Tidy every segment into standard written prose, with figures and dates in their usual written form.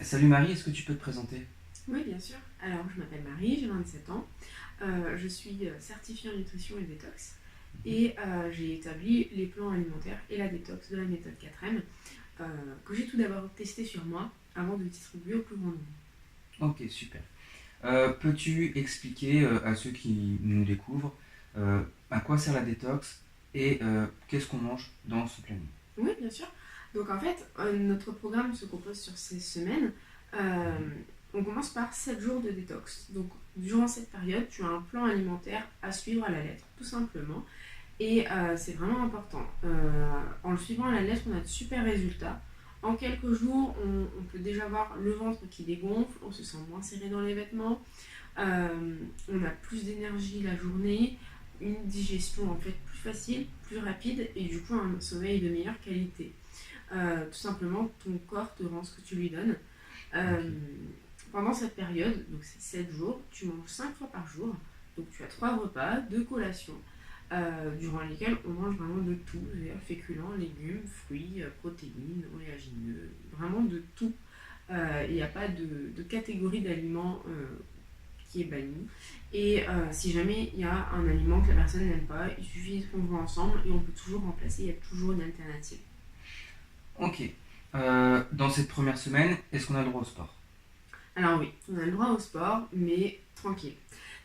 Salut Marie, est-ce que tu peux te présenter? Oui, bien sûr. Alors, je m'appelle Marie, j'ai 27 ans. Je suis certifiée en nutrition et détox. Et j'ai établi les plans alimentaires et la détox de la méthode 4M que j'ai tout d'abord testé sur moi avant de distribuer au plus grand nombre. Ok, super. Peux-tu expliquer à ceux qui nous découvrent à quoi sert la détox et qu'est-ce qu'on mange dans ce planning? Oui, bien sûr. Donc, en fait, notre programme se compose sur 16 semaines. Euh, on commence par 7 jours de détox. Donc, durant cette période, tu as un plan alimentaire à suivre à la lettre, tout simplement. Et c'est vraiment important. En le suivant à la lettre, on a de super résultats. En quelques jours, on peut déjà voir le ventre qui dégonfle, on se sent moins serré dans les vêtements, on a plus d'énergie la journée, une digestion en fait plus facile, plus rapide et du coup un sommeil de meilleure qualité. Tout simplement, ton corps te rend ce que tu lui donnes. Ok, Euh, Pendant cette période, donc c'est 7 jours, tu manges 5 fois par jour. Donc tu as 3 repas, 2 collations, durant lesquels on mange vraiment de tout, c'est-à-dire féculents, légumes, fruits, protéines, oléagineux, vraiment de tout. Il n'y a pas de catégorie d'aliments qui est bannie. Et si jamais il y a un aliment que la personne n'aime pas, il suffit qu'on voit ensemble et on peut toujours remplacer, il y a toujours une alternative. ok. Dans cette première semaine, est-ce qu'on a le droit au sport? Alors oui, on a le droit au sport, mais tranquille.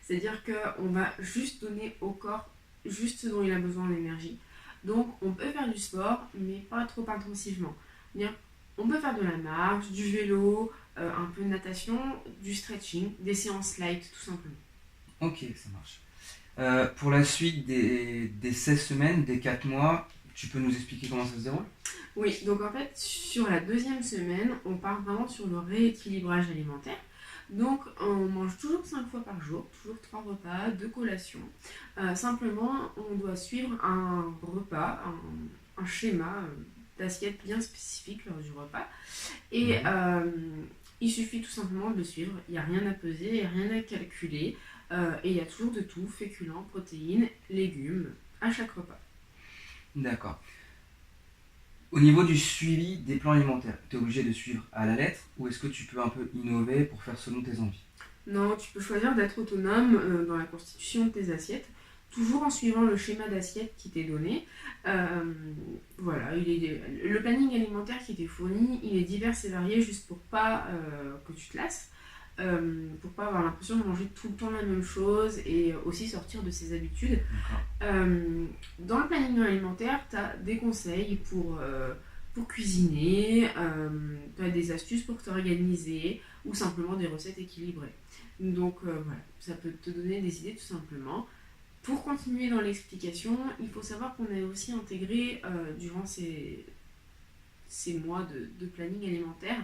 C'est-à-dire qu'on va juste donner au corps juste ce dont il a besoin d'énergie. Donc on peut faire du sport, mais pas trop intensivement. C'est-à-dire, on peut faire de la marche, du vélo, un peu de natation, du stretching, des séances light tout simplement. Ok, ça marche. Pour la suite des 16 semaines, des 4 mois, tu peux nous expliquer comment ça se déroule? Oui, donc en fait, sur la deuxième semaine, on part vraiment sur le rééquilibrage alimentaire. Donc, on mange toujours 5 fois par jour, toujours 3 repas, 2 collations. Simplement, on doit suivre un repas, un schéma d'assiette bien spécifique lors du repas. Et Mhm. il suffit tout simplement de le suivre. Il n'y a rien à peser, il n'y a rien à calculer. Et il y a toujours de tout, féculents, protéines, légumes, à chaque repas. D'accord. Au niveau du suivi des plans alimentaires, tu es obligé de suivre à la lettre ou est-ce que tu peux un peu innover pour faire selon tes envies? Non, tu peux choisir d'être autonome dans la constitution de tes assiettes, toujours en suivant le schéma d'assiette qui t'est donné. Euh, voilà, le planning alimentaire qui t'est fourni, il est divers et varié juste pour pas que tu te lasses, pour pas avoir l'impression de manger tout le temps la même chose et aussi sortir de ses habitudes. D'accord. Dans le planning alimentaire, tu as des conseils pour cuisiner, tu as des astuces pour t'organiser ou simplement des recettes équilibrées. Donc voilà, ça peut te donner des idées tout simplement. Pour continuer dans l'explication, il faut savoir qu'on a aussi intégré durant ces mois de planning alimentaire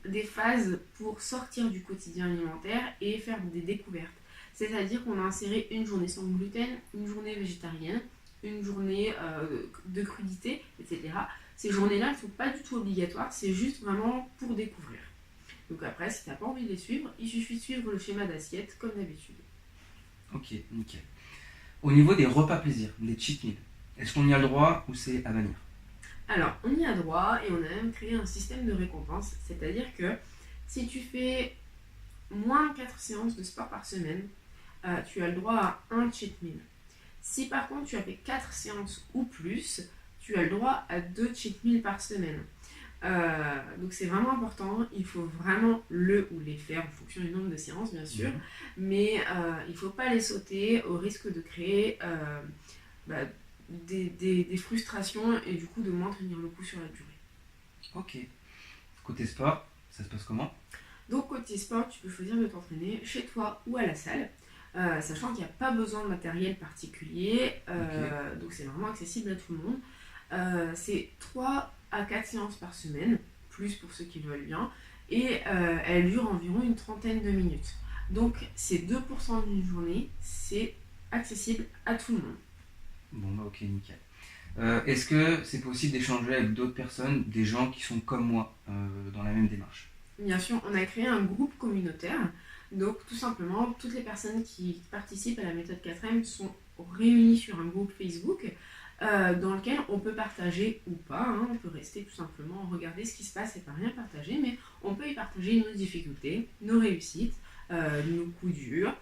des phases pour sortir du quotidien alimentaire et faire des découvertes. C'est-à-dire qu'on a inséré une journée sans gluten, une journée végétarienne, une journée de crudité, etc. Ces journées-là ne sont pas du tout obligatoires, c'est juste vraiment pour découvrir. Donc après, si tu n'as pas envie de les suivre, il suffit de suivre le schéma d'assiette comme d'habitude. Ok, nickel. Au niveau des repas plaisir, les cheat meals, est-ce qu'on y a le droit ou c'est à bannir? Alors, on y a droit et on a même créé un système de récompense, c'est-à-dire que si tu fais moins de 4 séances de sport par semaine, tu as le droit à un cheat meal. Si par contre tu as fait 4 séances ou plus, tu as le droit à 2 cheat meals par semaine. Donc c'est vraiment important, il faut vraiment le ou les faire en fonction du nombre de séances bien sûr, Mhm. mais il ne faut pas les sauter au risque de créer bah, des frustrations et du coup de moins tenir le coup sur la durée. Ok. Côté sport, ça se passe comment? Donc côté sport, tu peux choisir de t'entraîner chez toi ou à la salle, sachant qu'il n'y a pas besoin de matériel particulier, Ok. donc c'est vraiment accessible à tout le monde. C'est 3 à 4 séances par semaine, plus pour ceux qui le veulent bien, et elle dure environ une trentaine de minutes. Donc c'est 2% d'une journée, c'est accessible à tout le monde. Bon, bah ok, nickel. Est-ce que c'est possible d'échanger avec d'autres personnes, des gens qui sont comme moi, dans la même démarche? Bien sûr, on a créé un groupe communautaire. Donc, tout simplement, toutes les personnes qui participent à la méthode 4M sont réunies sur un groupe Facebook dans lequel on peut partager ou pas. On peut rester tout simplement regarder ce qui se passe et pas rien partager, mais on peut partager nos difficultés, nos réussites, nos coups durs,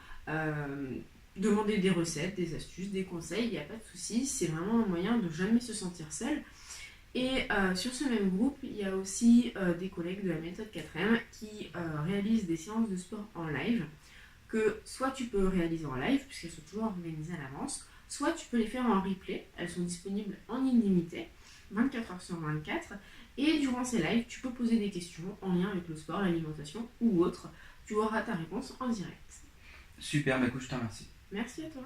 demander des recettes, des astuces, des conseils, il n'y a pas de souci, c'est vraiment un moyen de jamais se sentir seul. Et sur ce même groupe, il y a aussi des collègues de la méthode 4M qui réalisent des séances de sport en live, que soit tu peux réaliser en live, puisqu'elles sont toujours organisées à l'avance, soit tu peux les faire en replay, elles sont disponibles en illimité, 24 heures sur 24, et durant ces lives, tu peux poser des questions en lien avec le sport, l'alimentation ou autre, tu auras ta réponse en direct. Super, bah écoute, je te remercie. Merci à toi.